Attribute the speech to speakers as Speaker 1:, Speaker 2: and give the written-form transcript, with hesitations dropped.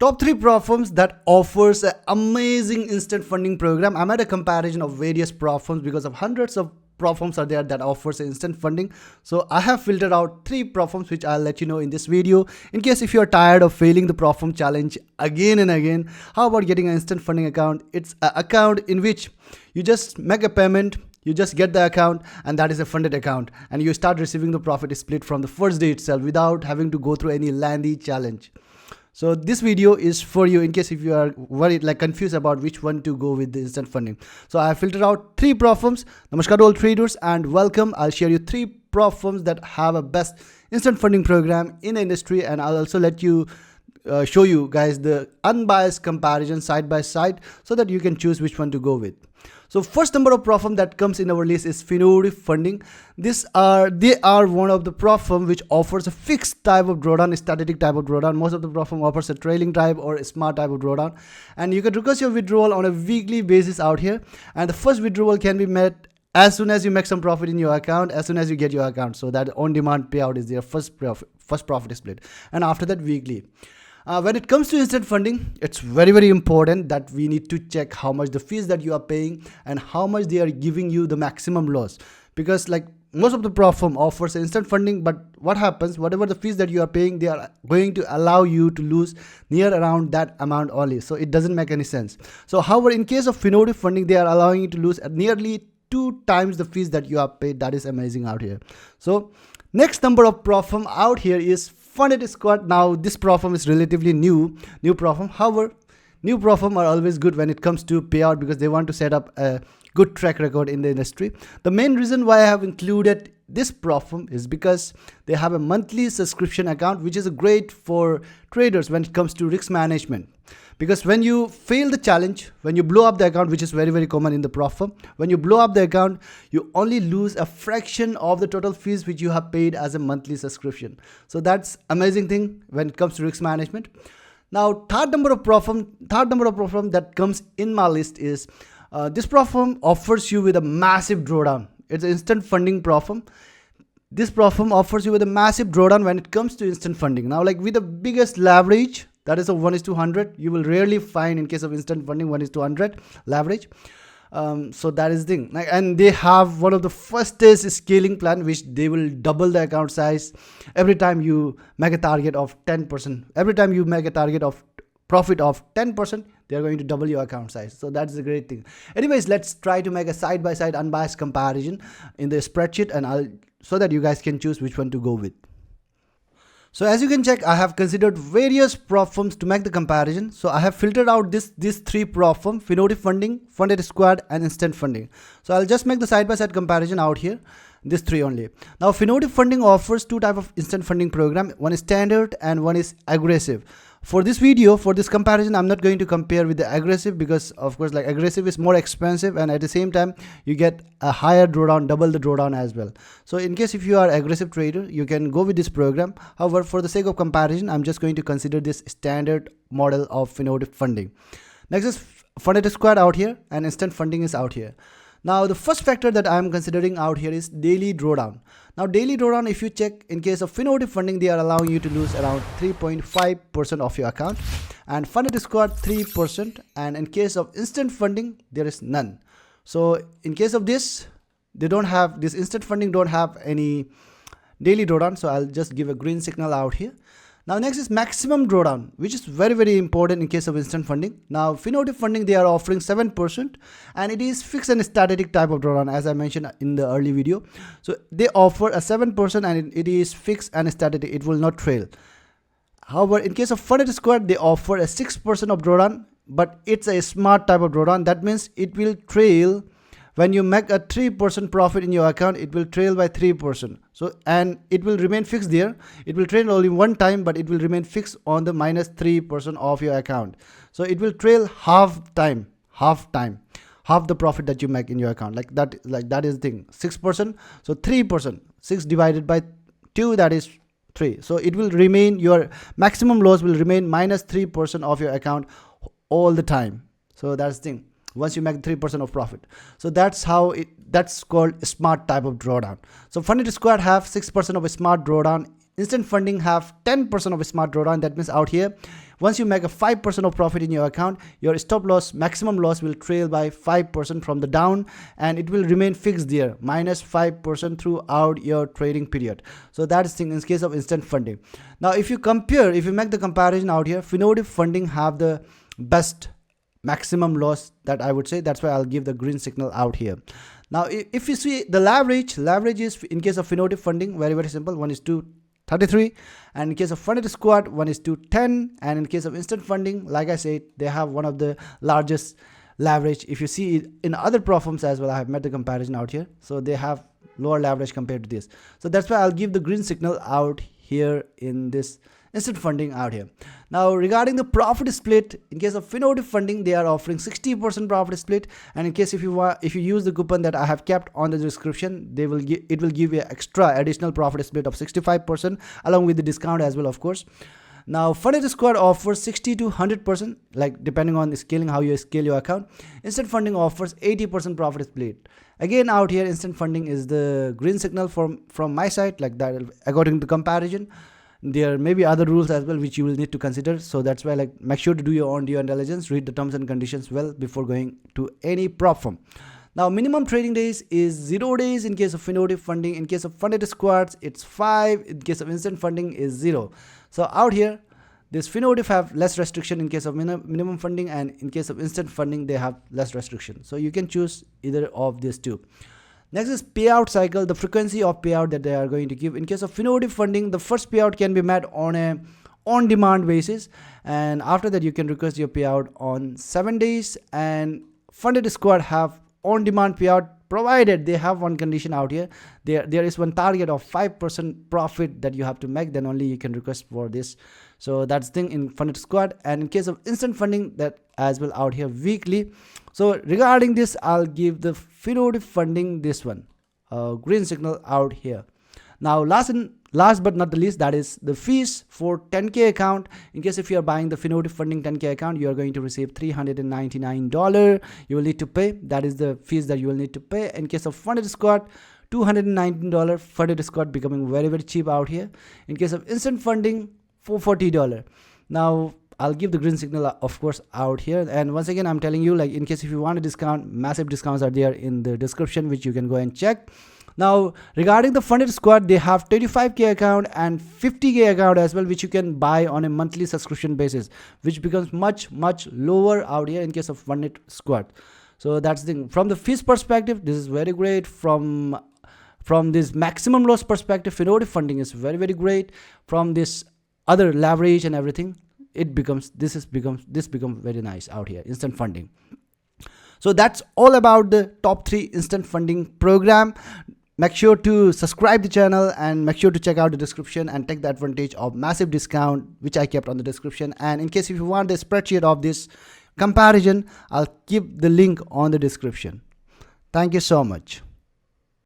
Speaker 1: Top 3 platforms that offers an amazing instant funding program. I made a comparison of various platforms because of hundreds of platforms are there that offers instant funding. So I have filtered out 3 platforms which I'll let you know in this video. In case if you're tired of failing the platform challenge again and again, how about getting an instant funding account? It's an account in which you just make a payment, you just get the account, and that is a funded account, and you start receiving the profit split from the first day itself without having to go through any lengthy challenge. So this video is for you in case if you are worried, like confused about which one to go with the instant funding. So I have filtered out 3 platforms. Namaskar all traders and welcome. I'll share you 3 platforms that have a best instant funding program in the industry, and I'll also let you show you guys the unbiased comparison side by side so that you can choose which one to go with. So first number of platform that comes in our list is Finotive Funding. They are one of the platform which offers a fixed type of drawdown, a static type of drawdown. Most of the platform offers a trailing type or a smart type of drawdown, and you can request your withdrawal on a weekly basis out here, and the first withdrawal can be met as soon as you make some profit in your account, as soon as you get your account. So that on-demand payout is their first profit split, and after that weekly. When it comes to instant funding, it's very important that we need to check how much the fees that you are paying and how much they are giving you the maximum loss, because like most of the platform offers instant funding, but what happens, whatever the fees that you are paying, they are going to allow you to lose near around that amount only. So it doesn't make any sense. So however, in case of Finotive Funding, they are allowing you to lose at nearly 2 times the fees that you are paid. That is amazing out here. So next number of platform out here is Finotive Squad. Now this platform is relatively new platform. However, new platform are always good when it comes to payout because they want to set up a good track record in the industry. The main reason why I have included this platform is because they have a monthly subscription account, which is great for traders when it comes to risk management. Because when you fail the challenge, when you blow up the account, which is very common in the platform, when you blow up the account, you only lose a fraction of the total fees which you have paid as a monthly subscription. So that's amazing thing when it comes to risk management. Now third number of platform that comes in my list is this platform offers you with a massive drawdown. It's an instant funding platform. This platform offers you with a massive drawdown when it comes to instant funding. Now, like with the biggest leverage, that is a 1:100. You will rarely find in case of instant funding 1:100 leverage. So that is the thing. And they have one of the fastest scaling plan, which they will double the account size every time you make a target of 10%. Every time you make a target of profit of 10%, they are going to double your account size. So that's a great thing. Anyways, let's try to make a side-by-side unbiased comparison in the spreadsheet, and so that you guys can choose which one to go with. So as you can check, I have considered various platforms to make the comparison. So I have filtered out these 3 platforms: Finotive Funding, Finotive Squad, and Instant Funding. So I'll just make the side-by-side comparison out here. These 3 only. Now Finotive Funding offers 2 types of instant funding program. One is standard and one is aggressive. For this video, for this comparison, I'm not going to compare with the aggressive because of course like aggressive is more expensive, and at the same time you get a higher drawdown, double the drawdown as well. So in case if you are aggressive trader, you can go with this program. However, for the sake of comparison, I'm just going to consider this standard model of Finotive Funding. Next is Finotive Squad out here, and instant funding is out here. Now the first factor that I am considering out here is daily drawdown. Now daily drawdown, if you check, in case of Finotive Funding, they are allowing you to lose around 3.5% of your account, and Finotive Squad 3%, and in case of instant funding, there is none. So in case of this, they don't have this instant funding, don't have any daily drawdown. So I'll just give a green signal out here. Now next is maximum drawdown, which is very important in case of instant funding. Now Finotive Funding, they are offering 7%, and it is fixed and static type of drawdown, as I mentioned in the early video. So they offer a 7% and it is fixed and static, it will not trail. However, in case of Finotive Squad, they offer a 6% of drawdown, but it's a smart type of drawdown. That means it will trail. When you make a 3% profit in your account, it will trail by 3%. So, and it will remain fixed there. It will trail only one time, but it will remain fixed on the -3% of your account. So it will trail half the profit that you make in your account. Like that is the thing. 6%. So 3%. 6 divided by 2, that is 3. So it will remain, your maximum loss will remain -3% of your account all the time. So that's the thing. Once you make 3% of profit. So that's how that's called a smart type of drawdown. So Finotive Squad have 6% of a smart drawdown. Instant funding have 10% of a smart drawdown. That means out here, once you make a 5% of profit in your account, your stop loss, maximum loss will trail by 5% from the down, and it will remain fixed there, minus 5% throughout your trading period. So that is thing in case of instant funding. Now if you compare, if you make the comparison out here, Finotive Funding have the best maximum loss, that I would say. That's why I'll give the green signal out here. Now if you see the leverage is in case of Finotive Funding very simple, 1:33, and in case of Funded Squad 1:10, and in case of instant funding, like I said, they have one of the largest leverage. If you see it in other Propfirms as well, I have made the comparison out here, so they have lower leverage compared to this. So that's why I'll give the green signal out here in this instant funding out here. Now regarding the profit split, in case of Finotive Funding, they are offering 60% profit split, and in case if you use the coupon that I have kept on the description, it will give you extra additional profit split of 65% along with the discount as well, of course. Now Funded Squad offers 60 to 100%, like depending on the scaling, how you scale your account. Instant Funding offers 80% profit split. Again out here, instant funding is the green signal from my side, like that according to comparison. There may be other rules as well which you will need to consider, so that's why, like, make sure to do your own due diligence, read the terms and conditions well before going to any Propfirm. Now minimum trading days is 0 days in case of Finotive Funding. In case of Funded Squads, it's 5. In case of instant funding is 0. So out here, this Finotive have less restriction in case of minimum funding, and in case of instant funding they have less restriction. So you can choose either of these two. Next is payout cycle, the frequency of payout that they are going to give. In case of Finotive Funding, the first payout can be made on a on-demand basis, and after that you can request your payout on 7 days. And Funded Squad have on-demand payout, provided they have one condition out here. There is one target of 5% profit that you have to make, then only you can request for this. So that's thing in Funded Squad. And in case of instant funding, that as well out here weekly. So regarding this, I'll give the Finotive Funding this one green signal out here. Now last but not the least, that is the fees for 10k account. In case if you are buying the Finotive Funding 10k account, you are going to receive $399 you will need to pay. That is the fees that you will need to pay. In case of Funded Squad, $219. Funded Squad becoming very cheap out here. In case of instant funding, $440. Now I'll give the green signal, of course, out here. And once again, I'm telling you, like, in case if you want a discount, massive discounts are there in the description, which you can go and check. Now regarding the Funded Squad, they have 35k account and 50k account as well, which you can buy on a monthly subscription basis, which becomes much lower out here in case of Funded Squad. So that's the thing. From the fees perspective, this is very great. From this maximum loss perspective, Finotive Funding is very great. From this other leverage and everything, this becomes very nice out here, instant funding. So that's all about the top 3 instant funding program. Make sure to subscribe the channel and make sure to check out the description and take the advantage of massive discount which I kept on the description. And in case if you want the spreadsheet of this comparison, I'll keep the link on the description. Thank you so much.